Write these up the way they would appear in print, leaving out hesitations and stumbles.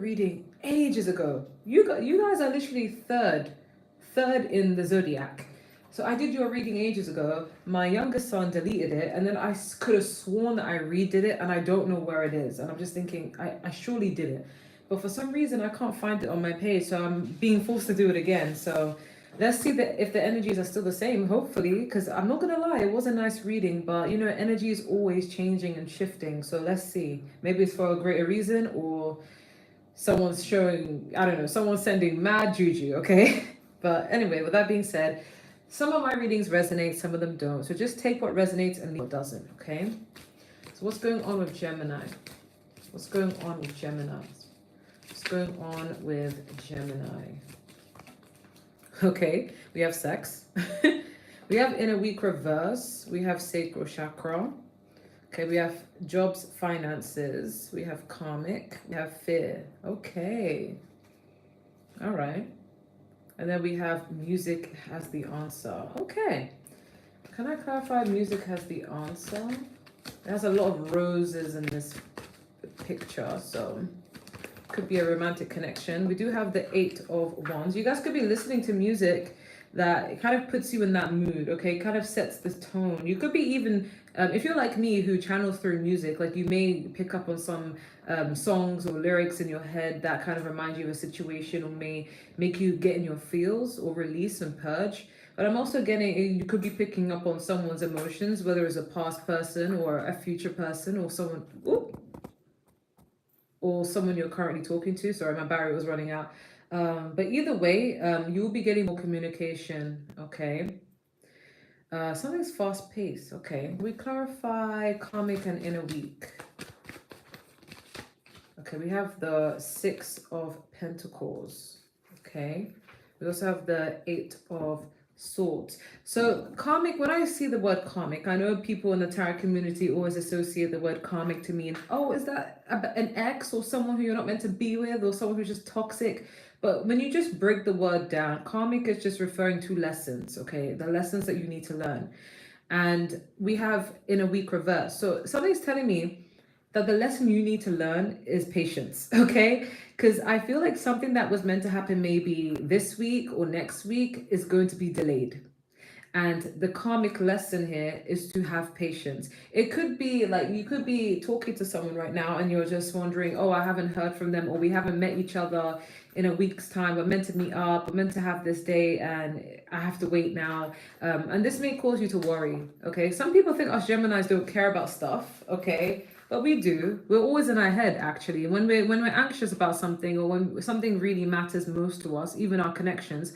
reading ages ago. You guys are literally third in the zodiac. So I did your reading ages ago. My youngest son deleted it, and then could have sworn that I redid it, and I don't know where it is. And I'm just thinking, I surely did it, but for some reason I can't find it on my page, so I'm being forced to do it again. So let's see if the energies are still the same, hopefully, because I'm not gonna lie, it was a nice reading, but you know, energy is always changing and shifting. So let's see. Maybe it's for a greater reason, or someone's showing, I don't know, someone's sending mad juju, okay? But anyway, with that being said, some of my readings resonate, some of them don't. So just take what resonates and leave what doesn't, okay? So what's going on with Gemini? What's going on with Gemini? What's going on with Gemini? Okay, we have sex. We have inner week reverse. We have sacral chakra. Okay, we have jobs, finances. We have karmic. We have fear. Okay. All right. And then we have music has the answer. Okay. Can I clarify music has the answer? There's a lot of roses in this picture, so could be a romantic connection. We do have the 8 of Wands. You guys could be listening to music that kind of puts you in that mood, okay? Kind of sets the tone. You could be even, if you're like me who channels through music, like you may pick up on some songs or lyrics in your head that kind of remind you of a situation or may make you get in your feels or release and purge. But I'm also getting, you could be picking up on someone's emotions, whether it's a past person or a future person or someone, or someone you're currently talking to. Sorry, my battery was running out. But either way, you'll be getting more communication, okay? Something's fast paced, okay. We clarify karmic and inner week. Okay, we have the 6 of Pentacles, okay. We also have the 8 of Swords. So karmic, when I see the word karmic, I know people in the tarot community always associate the word karmic to mean, oh, is that an ex or someone who you're not meant to be with or someone who's just toxic? But when you just break the word down, karmic is just referring to lessons, okay? The lessons that you need to learn. And we have in a week reverse. So something's telling me that the lesson you need to learn is patience, okay? Because I feel like something that was meant to happen maybe this week or next week is going to be delayed. And the karmic lesson here is to have patience. It could be like you could be talking to someone right now and you're just wondering, oh, I haven't heard from them, or we haven't met each other in a week's time. We're meant to meet up, we're meant to have this day, and I have to wait now. And this may cause you to worry, okay? Some people think us Geminis don't care about stuff, okay? But we do. We're always in our head, actually. When we're anxious about something, or when something really matters most to us, even our connections,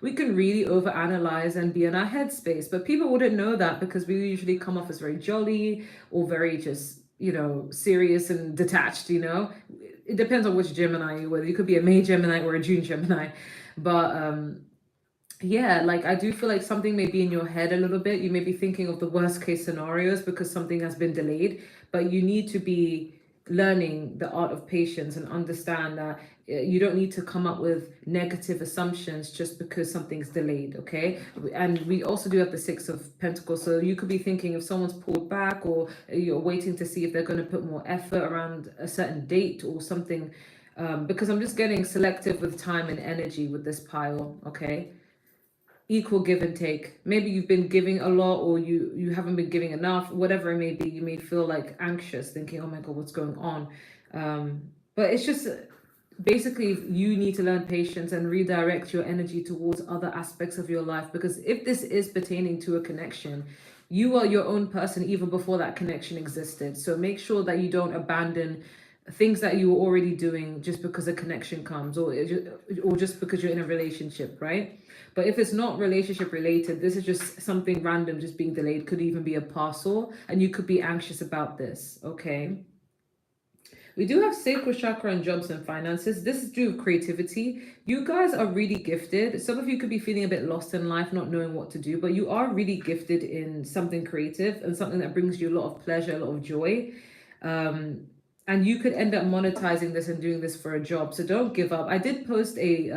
we can really overanalyze and be in our headspace. But people wouldn't know that because we usually come off as very jolly or very just, you know, serious and detached, you know. It depends on which Gemini, whether you could be a May Gemini or a June Gemini. But yeah, like I do feel like something may be in your head a little bit. You may be thinking of the worst case scenarios because something has been delayed, but you need to be learning the art of patience and understand that you don't need to come up with negative assumptions just because something's delayed, okay? And we also do have the 6 of Pentacles, so you could be thinking if someone's pulled back, or you're waiting to see if they're going to put more effort around a certain date or something, because I'm just getting selective with time and energy with this pile, okay? Equal give and take. Maybe you've been giving a lot, or you haven't been giving enough, whatever it may be. You may feel like anxious, thinking, oh my god, what's going on? But it's just basically you need to learn patience and redirect your energy towards other aspects of your life, because if this is pertaining to a connection, you are your own person even before that connection existed. So make sure that you don't abandon things that you were already doing just because a connection comes, or just because you're in a relationship, right? But if it's not relationship related, this is just something random just being delayed. Could even be a parcel, and you could be anxious about this, okay? We do have sacral chakra and jobs and finances. This is due to creativity. You guys are really gifted. Some of you could be feeling a bit lost in life, not knowing what to do, but you are really gifted in something creative and something that brings you a lot of pleasure, a lot of joy. And you could end up monetizing this and doing this for a job. So don't give up. I did post a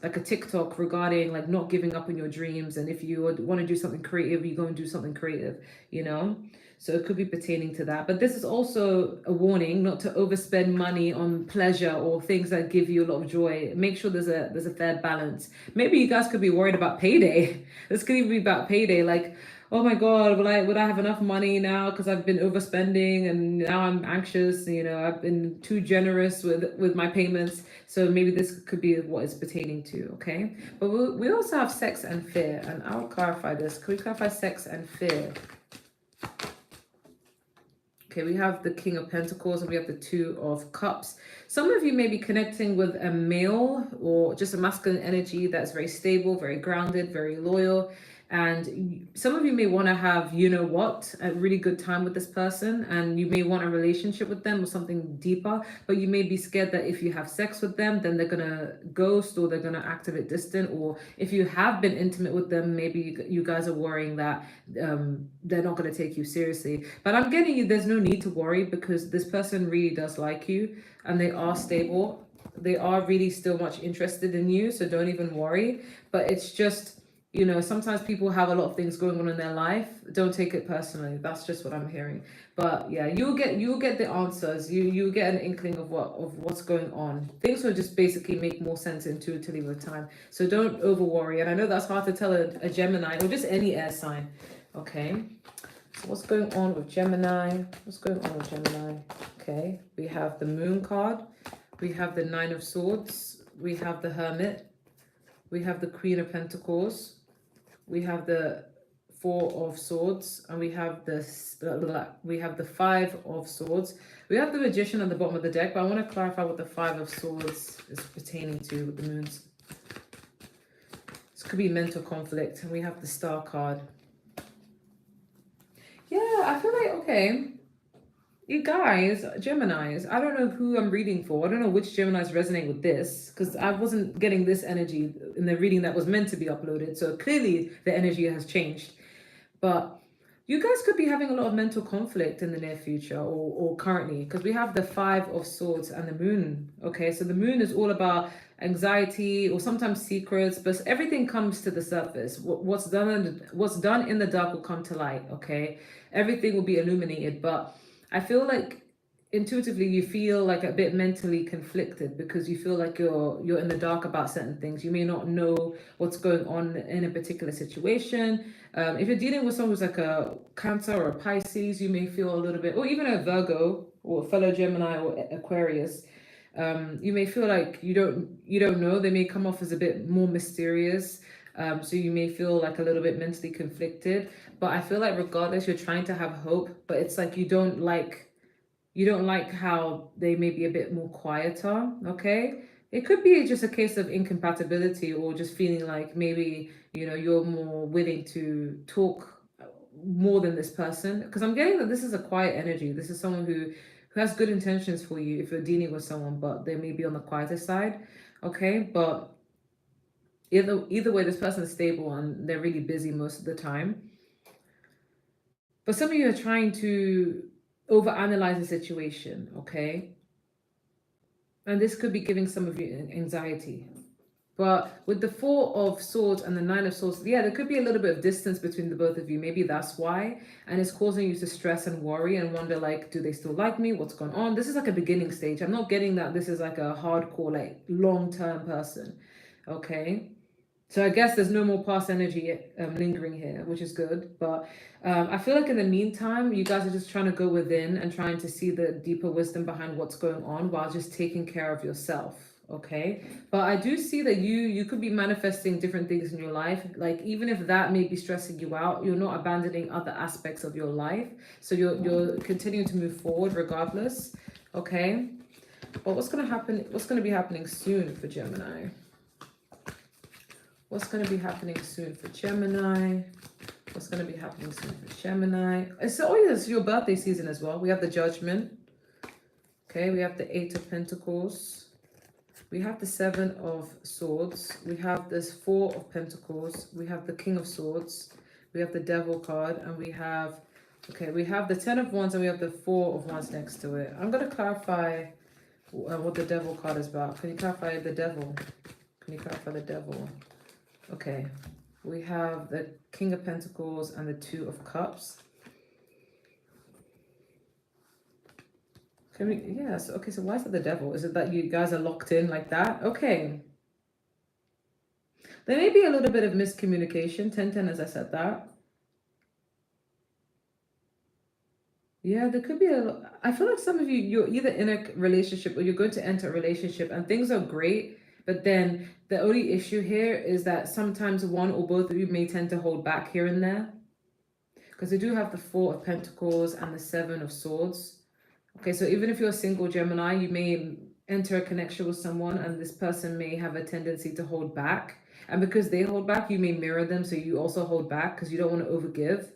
like a TikTok regarding like not giving up on your dreams, and if you want to do something creative, you go and do something creative, you know. So it could be pertaining to that. But this is also a warning not to overspend money on pleasure or things that give you a lot of joy. Make sure there's a fair balance. Maybe you guys could be worried about payday. This could even be about payday. Like, oh my God, would I have enough money now because I've been overspending and now I'm anxious. You know, I've been too generous with my payments. So maybe this could be what it's pertaining to. Okay, but we also have sex and fear, and I'll clarify this. Can we clarify sex and fear? Okay, we have the King of Pentacles and we have the Two of Cups. Some of you may be connecting with a male or just a masculine energy that's very stable, very grounded, very loyal. And some of you may want to have, you know what, a really good time with this person. And you may want a relationship with them or something deeper. But you may be scared that if you have sex with them, then they're going to ghost or they're going to act a bit distant. Or if you have been intimate with them, maybe you guys are worrying that they're not going to take you seriously. But I'm getting you, there's no need to worry because this person really does like you and they are stable. They are really still much interested in you, so don't even worry. But it's just, you know, sometimes people have a lot of things going on in their life. Don't take it personally. That's just what I'm hearing. But yeah, you'll get the answers. You get an inkling of what's going on. Things will just basically make more sense intuitively with time. So don't over worry. And I know that's hard to tell a Gemini or just any air sign. Okay. So what's going on with Gemini? What's going on with Gemini? Okay. We have the Moon card. We have the Nine of Swords. We have the Hermit. We have the Queen of Pentacles. We have the Four of Swords, and we have the Five of Swords. We have the Magician at the bottom of the deck, but I want to clarify what the Five of Swords is pertaining to with the moons. This could be mental conflict, and we have the Star card. Yeah, I feel like, okay, you guys, Geminis, I don't know who I'm reading for. I don't know which Geminis resonate with this because I wasn't getting this energy in the reading that was meant to be uploaded. So clearly the energy has changed. But you guys could be having a lot of mental conflict in the near future or currently because we have the Five of Swords and the Moon. Okay, so the Moon is all about anxiety or sometimes secrets, but everything comes to the surface. What's done in the dark will come to light. Okay, everything will be illuminated, but I feel like intuitively you feel like a bit mentally conflicted because you feel like you're in the dark about certain things. You may not know what's going on in a particular situation. If you're dealing with someone who's like a Cancer or a Pisces, you may feel a little bit, or even a Virgo or a fellow Gemini or Aquarius. You may feel like you don't know. They may come off as a bit more mysterious. So you may feel like a little bit mentally conflicted. But I feel like regardless, you're trying to have hope, but it's like you don't like how they may be a bit more quieter. Okay, it could be just a case of incompatibility or just feeling like maybe you're more willing to talk more than this person, because I'm getting that this is a quiet energy. This is someone who has good intentions for you if you're dealing with someone, but they may be on the quieter side. Okay, but either way, this person is stable and they're really busy most of the time. But some of you are trying to overanalyze the situation, okay? And this could be giving some of you anxiety. But with the Four of Swords and the Nine of Swords, yeah, there could be a little bit of distance between the both of you. Maybe that's why. And it's causing you to stress and worry and wonder, like, do they still like me? What's going on? This is like a beginning stage. I'm not getting that this is like a hardcore, like, long-term person, okay? So I guess there's no more past energy lingering here, which is good. But I feel like in the meantime, you guys are just trying to go within and trying to see the deeper wisdom behind what's going on while just taking care of yourself. Okay. But I do see that you could be manifesting different things in your life. Like even if that may be stressing you out, you're not abandoning other aspects of your life. So you're continuing to move forward regardless. Okay. But what's gonna happen? What's gonna be happening soon for Gemini? What's going to be happening soon for Gemini? What's going to be happening soon for Gemini? It's your birthday season as well. We have the Judgment. Okay, we have the Eight of Pentacles. We have the Seven of Swords. We have this Four of Pentacles. We have the King of Swords. We have the Devil card. And we have the Ten of Wands and we have the Four of Wands next to it. I'm going to clarify what the Devil card is about. Can you clarify the Devil? Can you clarify the Devil? Okay, we have the King of Pentacles and the Two of Cups. Can we, yes, okay, so why is it the devil? Is it that you guys are locked in like that? Okay. There may be a little bit of miscommunication, 10-10 as I said that. Yeah, there could be I feel like some of you, you're either in a relationship or you're going to enter a relationship and things are great, but then the only issue here is that sometimes one or both of you may tend to hold back here and there. Because we do have the Four of Pentacles and the Seven of Swords. Okay, so even if you're a single Gemini, you may enter a connection with someone and this person may have a tendency to hold back. And because they hold back, you may mirror them, so you also hold back because you don't want to overgive.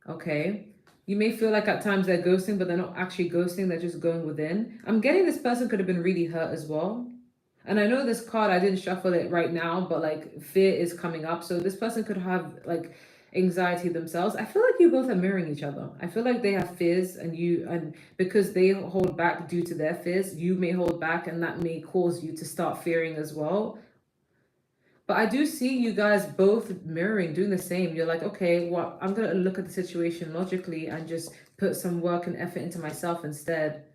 Okay. You may feel like at times they're ghosting, but they're not actually ghosting, they're just going within. I'm getting this person could have been really hurt as well. And I know this card, I didn't shuffle it right now, but like fear is coming up. So this person could have like anxiety themselves. I feel like you both are mirroring each other. I feel like they have fears and because they hold back due to their fears, you may hold back and that may cause you to start fearing as well. But I do see you guys both mirroring, doing the same. You're like, okay, well, I'm going to look at the situation logically and just put some work and effort into myself instead.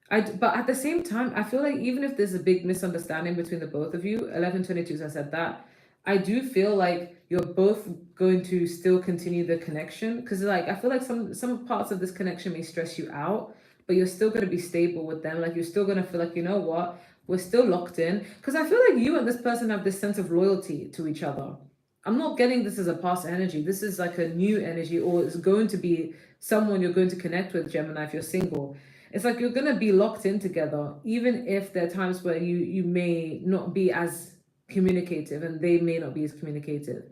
But at the same time, I feel like even if there's a big misunderstanding between the both of you, 1122, I said that, I do feel like you're both going to still continue the connection. Because like, I feel like some parts of this connection may stress you out, but you're still going to be stable with them. Like you're still going to feel like, you know what? We're still locked in. Because I feel like you and this person have this sense of loyalty to each other. I'm not getting this as a past energy. This is like a new energy, or it's going to be someone you're going to connect with, Gemini, if you're single. It's like you're going to be locked in together, even if there are times where you may not be as communicative and they may not be as communicative.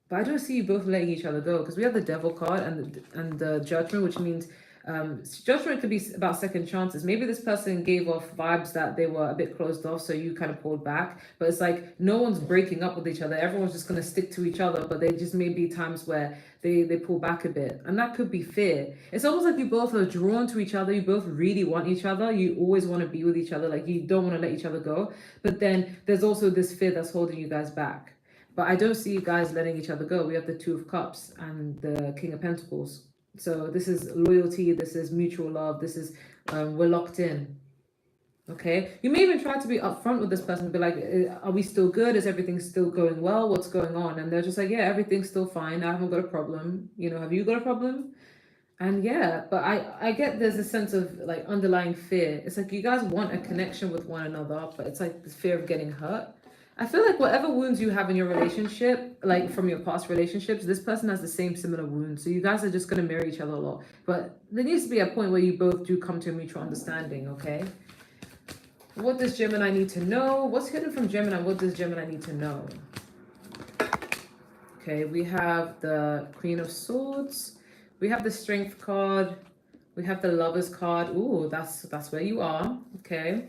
But I don't see you both letting each other go, because we have the Devil card and the Judgment, which means judgment could be about second chances. Maybe this person gave off vibes that they were a bit closed off, so you kind of pulled back. But it's like no one's breaking up with each other. Everyone's just going to stick to each other. But there just may be times where they pull back a bit. And that could be fear. It's almost like you both are drawn to each other. You both really want each other. You always want to be with each other. Like you don't want to let each other go. But then there's also this fear that's holding you guys back. But I don't see you guys letting each other go. We have the Two of Cups and the King of Pentacles. So this is loyalty, this is mutual love, this is we're locked in. Okay, you may even try to be upfront with this person, be like, are we still good? Is everything still going well? What's going on? And they're just like, yeah, everything's still fine. I haven't got a problem. You know, have you got a problem? And yeah, but I get there's a sense of like underlying fear. It's like you guys want a connection with one another, but it's like the fear of getting hurt. I feel like whatever wounds you have in your relationship, like from your past relationships, this person has the same similar wounds. So you guys are just going to mirror each other a lot. But there needs to be a point where you both do come to a mutual understanding, okay? What does Gemini need to know? What's hidden from Gemini? What does Gemini need to know? Okay, we have the Queen of Swords. We have the Strength card. We have the Lovers card. Ooh, that's where you are. Okay.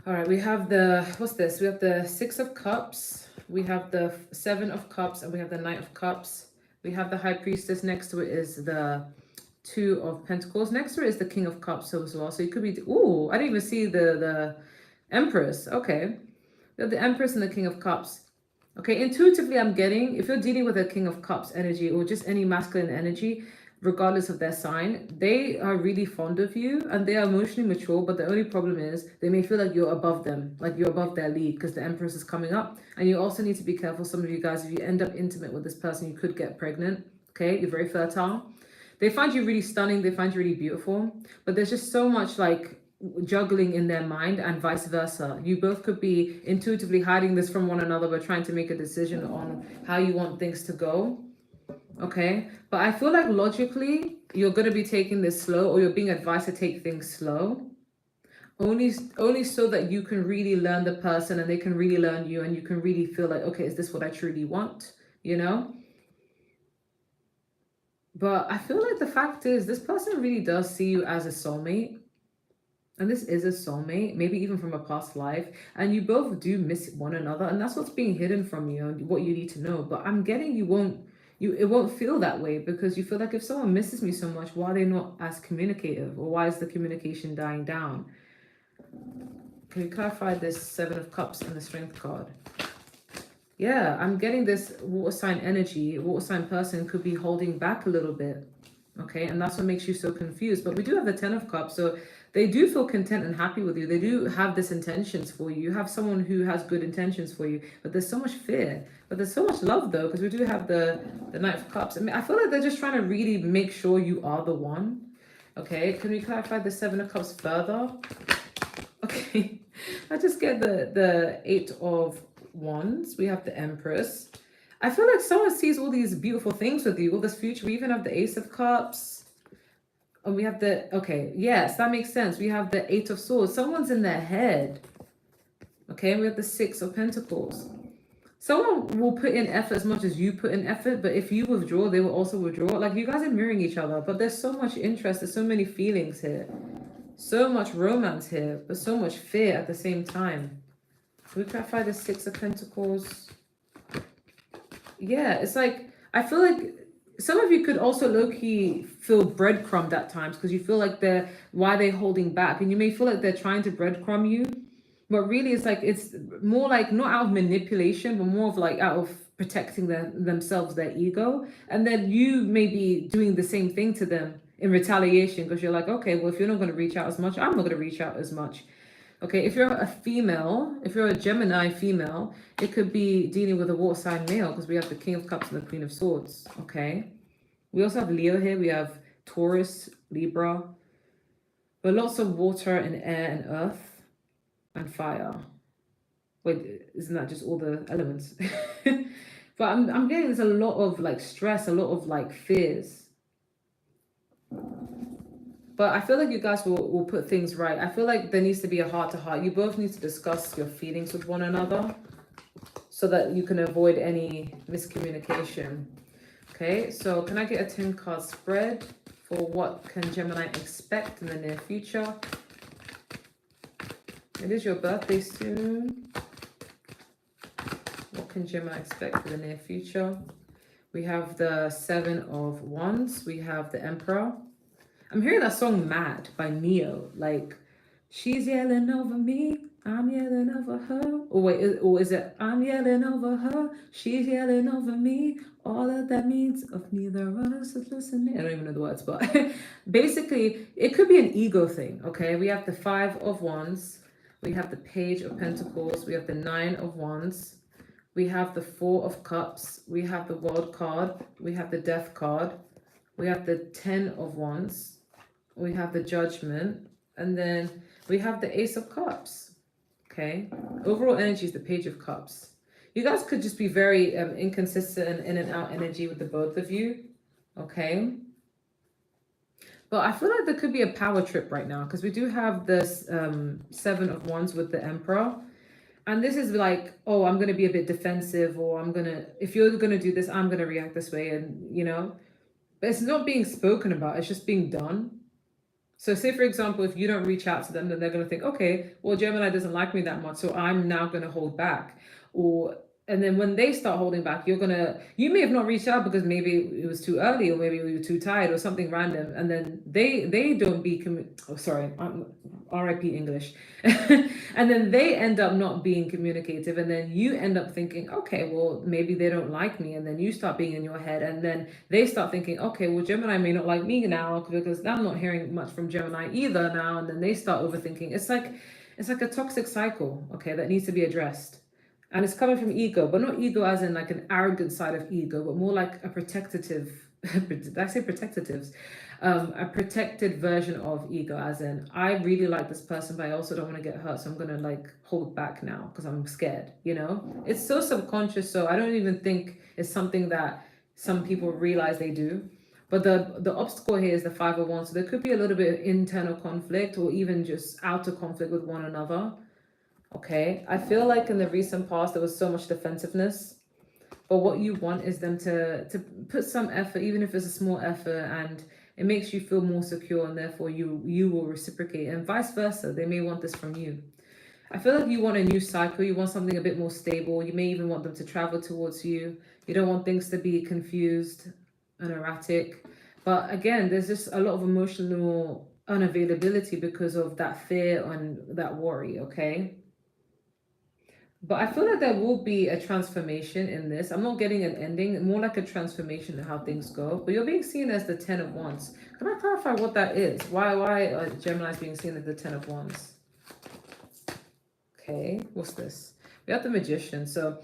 All right, we have the, what's this? We have the Six of Cups, we have the Seven of Cups, and we have the Knight of Cups. We have the High Priestess. Next to it is the Two of Pentacles. Next to it is the King of Cups as well. So you could be, ooh, I didn't even see the Empress. Okay. We have the Empress and the King of Cups. Okay, intuitively I'm getting, if you're dealing with a King of Cups energy or just any masculine energy, regardless of their sign, they are really fond of you and they are emotionally mature, but the only problem is they may feel like you're above them, like you're above their league because the Empress is coming up. And you also need to be careful, some of you guys, if you end up intimate with this person, you could get pregnant. Okay, you're very fertile. They find you really stunning, they find you really beautiful, but there's just so much like juggling in their mind and vice versa. You both could be intuitively hiding this from one another, but trying to make a decision on how you want things to go. Okay, but I feel like logically you're going to be taking this slow, or you're being advised to take things slow, only so that you can really learn the person and they can really learn you, and you can really feel like, okay, is this what I truly want, you know? But I feel like the fact is this person really does see you as a soulmate, and this is a soulmate, maybe even from a past life, and you both do miss one another, and that's what's being hidden from you and what you need to know. But I'm getting it won't feel that way, because you feel like if someone misses me so much, why are they not as communicative, or why is the communication dying down? Can you clarify this Seven of Cups and the Strength card? Yeah, I'm getting this water sign energy. Water sign person could be holding back a little bit. Okay, and that's what makes you so confused. But we do have the Ten of Cups, so they do feel content and happy with you. They do have this intentions for you. You have someone who has good intentions for you, but there's so much fear. But there's so much love though, because we do have the Knight of Cups. I mean, I feel like they're just trying to really make sure you are the one. Okay, can we clarify the Seven of Cups further? Okay, I just get the Eight of Wands. We have the Empress. I feel like someone sees all these beautiful things with you, all this future. We even have the Ace of Cups. And we have the, okay, yes, that makes sense. We have the Eight of Swords. Someone's in their head. Okay, and we have the Six of Pentacles. Someone will put in effort as much as you put in effort, but if you withdraw, they will also withdraw. Like, you guys are mirroring each other, but there's so much interest. There's so many feelings here. So much romance here, but so much fear at the same time. Can we clarify the Six of Pentacles? Yeah, it's like, I feel like some of you could also low-key feel breadcrumbed at times because you feel like why they're holding back, and you may feel like they're trying to breadcrumb you, but really it's like, it's more like not out of manipulation, but more of like out of protecting themselves, their ego, and then you may be doing the same thing to them in retaliation because you're like, okay, well, if you're not going to reach out as much, I'm not going to reach out as much. Okay, if you're a female, if you're a Gemini female, it could be dealing with a water sign male because we have the King of Cups and the Queen of Swords. Okay, we also have Leo here. We have Taurus, Libra, but lots of water and air and earth and fire. Wait, isn't that just all the elements? But I'm getting there's a lot of like stress, a lot of like fears. But I feel like you guys will put things right. I feel like there needs to be a heart-to-heart. You both need to discuss your feelings with one another so that you can avoid any miscommunication. Okay, so can I get a 10-card spread for what can Gemini expect in the near future? It is your birthday soon. What can Gemini expect in the near future? We have the Seven of Wands. We have the Emperor. I'm hearing that song Mad by Neo. Like, she's yelling over me, I'm yelling over her. Or wait, or is it I'm yelling over her, she's yelling over me. All that means of neither of us is listening. I don't even know the words, but basically, it could be an ego thing, okay? We have the Five of Wands. We have the Page of Pentacles. We have the Nine of Wands. We have the Four of Cups. We have the World card. We have the Death card. We have the 10 of Wands. We have the Judgment, and then we have the Ace of Cups. Okay, overall energy is the Page of Cups. You guys could just be very inconsistent and in and out energy with the both of you. Okay, but I feel like there could be a power trip right now because we do have this Seven of Wands with the Emperor, and this is like, oh, I'm gonna be a bit defensive, or if you're gonna do this, I'm gonna react this way, and you know, but it's not being spoken about, it's just being done. So say, for example, if you don't reach out to them, then they're going to think, okay, well, Gemini doesn't like me that much, so I'm now going to hold back. And then when they start holding back, you may have not reached out because maybe it was too early, or maybe you were too tired, or something random. And then they don't be, RIP English. And then they end up not being communicative. And then you end up thinking, okay, well, maybe they don't like me. And then you start being in your head. And then they start thinking, okay, well, Gemini may not like me now because I'm not hearing much from Gemini either now. And then they start overthinking. It's like a toxic cycle, okay, that needs to be addressed. And it's coming from ego, but not ego as in like an arrogant side of ego, but more like a protective, did I say protectives? A protected version of ego, as in, I really like this person, but I also don't want to get hurt, so I'm going to like hold back now because I'm scared, you know? It's so subconscious, so I don't even think it's something that some people realize they do. But the obstacle here is the Five of Wands, so there could be a little bit of internal conflict or even just outer conflict with one another. Okay, I feel like in the recent past there was so much defensiveness, but what you want is them to put some effort, even if it's a small effort, and it makes you feel more secure, and therefore you will reciprocate, and vice versa. They may want this from you. I feel like you want a new cycle. You want something a bit more stable. You may even want them to travel towards you. You don't want things to be confused and erratic. But again, there's just a lot of emotional unavailability because of that fear and that worry, okay? But I feel like there will be a transformation in this. I'm not getting an ending, more like a transformation in how things go. But you're being seen as the Ten of Wands. Can I clarify what that is? Why Gemini is being seen as the Ten of Wands? Okay, what's this? We have the Magician. So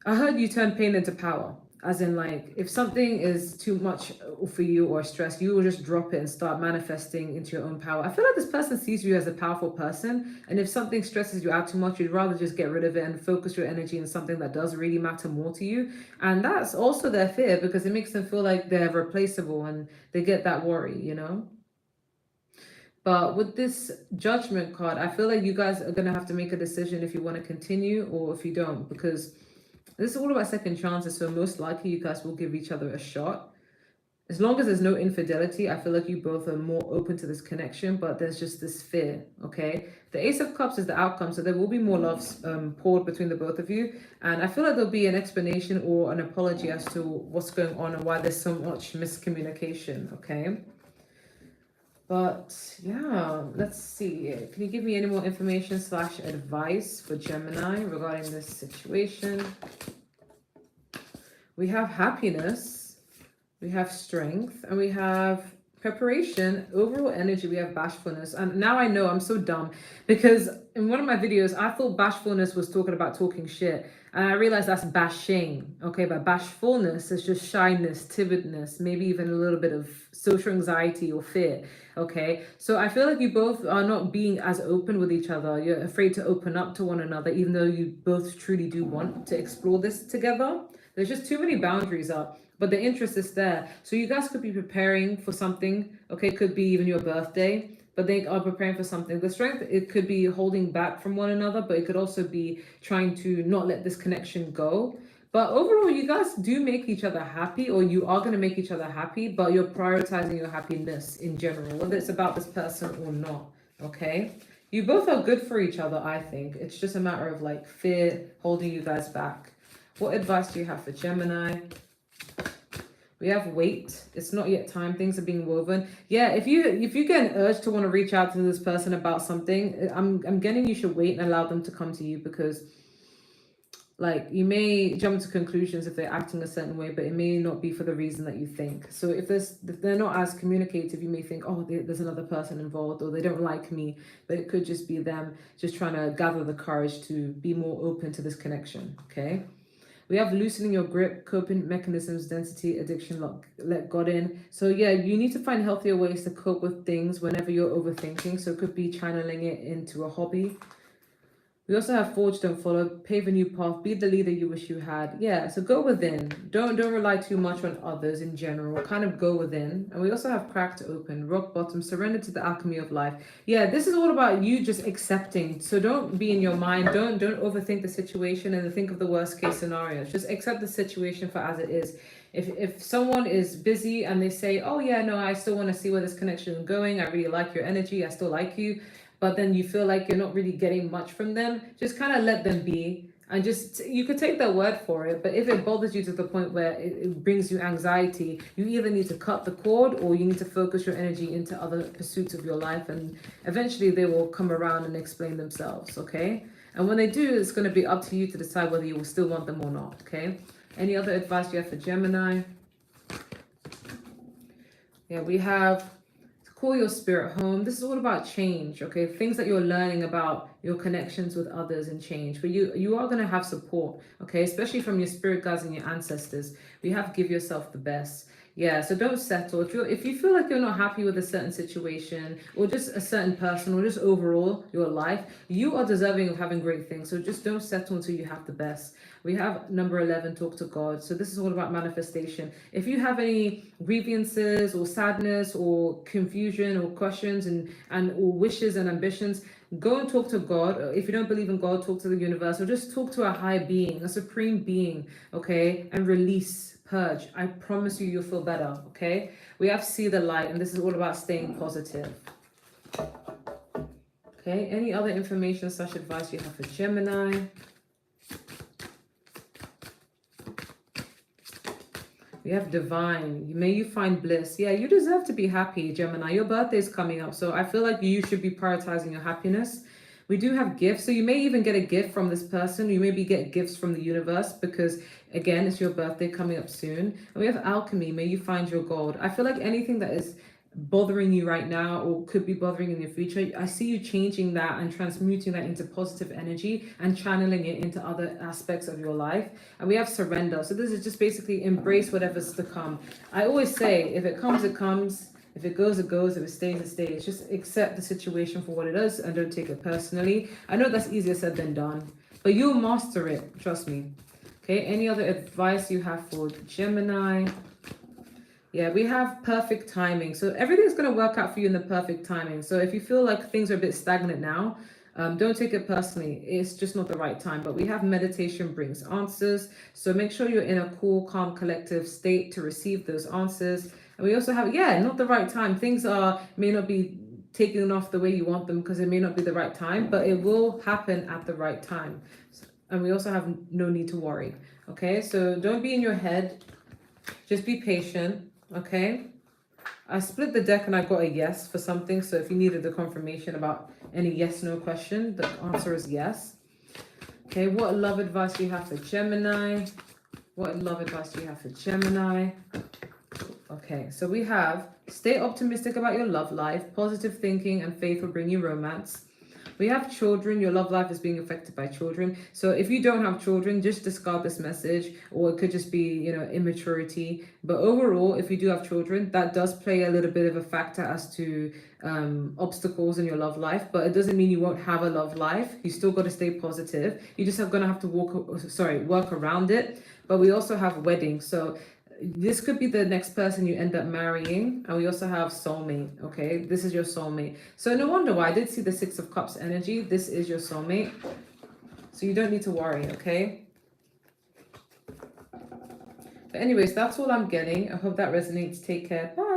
I heard you turn pain into power. As in, like, if something is too much for you or stress, you will just drop it and start manifesting into your own power. I feel like this person sees you as a powerful person. And if something stresses you out too much, you'd rather just get rid of it and focus your energy on something that does really matter more to you. And that's also their fear because it makes them feel like they're replaceable and they get that worry, you know? But with this judgment card, I feel like you guys are going to have to make a decision if you want to continue or if you don't, because this is all about second chances. So most likely you guys will give each other a shot. As long as there's no infidelity, I feel like you both are more open to this connection, but there's just this fear, okay? The Ace of Cups is the outcome, so there will be more love poured between the both of you. And I feel like there'll be an explanation or an apology as to what's going on and why there's so much miscommunication, okay? But yeah, let's see. Can you give me any more information / advice for Gemini regarding this situation? We have happiness, we have strength, and we have preparation. Overall energy, we have bashfulness. And now I know I'm so dumb because in one of my videos, I thought bashfulness was talking about talking shit. And I realized that's bashing, okay? But bashfulness is just shyness, timidness, maybe even a little bit of social anxiety or fear, okay? So I feel like you both are not being as open with each other. You're afraid to open up to one another, even though you both truly do want to explore this together. There's just too many boundaries up, but the interest is there. So you guys could be preparing for something, okay? Could be even your birthday, but they are preparing for something. The strength, it could be holding back from one another, but it could also be trying to not let this connection go. But overall, you guys do make each other happy, or you are going to make each other happy, but you're prioritizing your happiness in general, whether it's about this person or not, okay? You both are good for each other, I think. It's just a matter of like fear holding you guys back. What advice do you have for Gemini? We have wait. It's not yet time. Things are being woven. Yeah, if you get an urge to want to reach out to this person about something, I'm getting you should wait and allow them to come to you, because like you may jump to conclusions if they're acting a certain way, but it may not be for the reason that you think. So if they're not as communicative, you may think, oh, there's another person involved, or they don't like me, but it could just be them just trying to gather the courage to be more open to this connection, okay? We have loosening your grip, coping mechanisms, density, addiction, let God in. So yeah, you need to find healthier ways to cope with things whenever you're overthinking. So it could be channeling it into a hobby. We also have forge, don't follow, pave a new path, be the leader you wish you had. Yeah, so go within. Don't rely too much on others in general. Kind of go within. And we also have cracked open, rock bottom, surrender to the alchemy of life. Yeah, this is all about you just accepting. So don't be in your mind. Don't overthink the situation and think of the worst case scenarios. Just accept the situation for as it is. If someone is busy and they say, oh yeah, no, I still want to see where this connection is going. I really like your energy. I still like you. But then you feel like you're not really getting much from them, just kind of let them be. And just, you could take their word for it, but if it bothers you to the point where it brings you anxiety, you either need to cut the cord or you need to focus your energy into other pursuits of your life, and eventually they will come around and explain themselves, okay? And when they do, it's going to be up to you to decide whether you will still want them or not, okay? Any other advice you have for Gemini? Yeah, we have call your spirit home. This is all about change, okay? Things that you're learning about your connections with others and change. But you are going to have support, okay? Especially from your spirit guides and your ancestors. You have to give yourself the best. Yeah, so don't settle. If you feel like you're not happy with a certain situation or just a certain person or just overall your life, you are deserving of having great things. So just don't settle until you have the best. We have number 11, talk to God. So this is all about manifestation. If you have any grievances or sadness or confusion or questions and or wishes and ambitions, go and talk to God. If you don't believe in God, talk to the universe, or just talk to a higher being, a supreme being, okay? And release, purge. I promise you, you'll feel better, okay? We have see the light, and this is all about staying positive. Okay, any other information / advice you have for Gemini? We have divine. May you find bliss. Yeah, you deserve to be happy, Gemini. Your birthday is coming up, so I feel like you should be prioritizing your happiness. We do have gifts. So you may even get a gift from this person. You maybe get gifts from the universe because, again, it's your birthday coming up soon. And we have alchemy. May you find your gold. I feel like anything that is bothering you right now or could be bothering in your future, I see you changing that and transmuting that into positive energy and channeling it into other aspects of your life. And we have surrender. So this is just basically embrace whatever's to come. I always say, if it comes, it comes. If it goes, it goes. If it stays, it stays. Just accept the situation for what it is and don't take it personally. I know that's easier said than done, but you'll master it. Trust me. Okay, any other advice you have for Gemini? Yeah, we have perfect timing. So everything's going to work out for you in the perfect timing. So if you feel like things are a bit stagnant now, don't take it personally. It's just not the right time. But we have meditation brings answers. So make sure you're in a cool, calm, collective state to receive those answers. And we also have, not the right time. Things may not be taken off the way you want them because it may not be the right time, but it will happen at the right time. And we also have no need to worry. Okay, so don't be in your head. Just be patient. Okay, I split the deck and I got a yes for something. So if you needed the confirmation about any yes, no question, the answer is yes. Okay, what love advice do you have for Gemini? What love advice do you have for Gemini? Okay, so we have stay optimistic about your love life. Positive thinking and faith will bring you romance. We have children. Your love life is being affected by children. So if you don't have children, just discard this message, or it could just be, immaturity. But overall, if you do have children, that does play a little bit of a factor as to obstacles in your love life. But it doesn't mean you won't have a love life. You still got to stay positive. You just going to have to work around it. But we also have weddings. So this could be the next person you end up marrying. And we also have soulmate. Okay, this is your soulmate. So no wonder why I did see the Six of Cups energy. This is your soulmate, so you don't need to worry. Okay, but anyways, that's all I'm getting. I hope that resonates. Take care. Bye.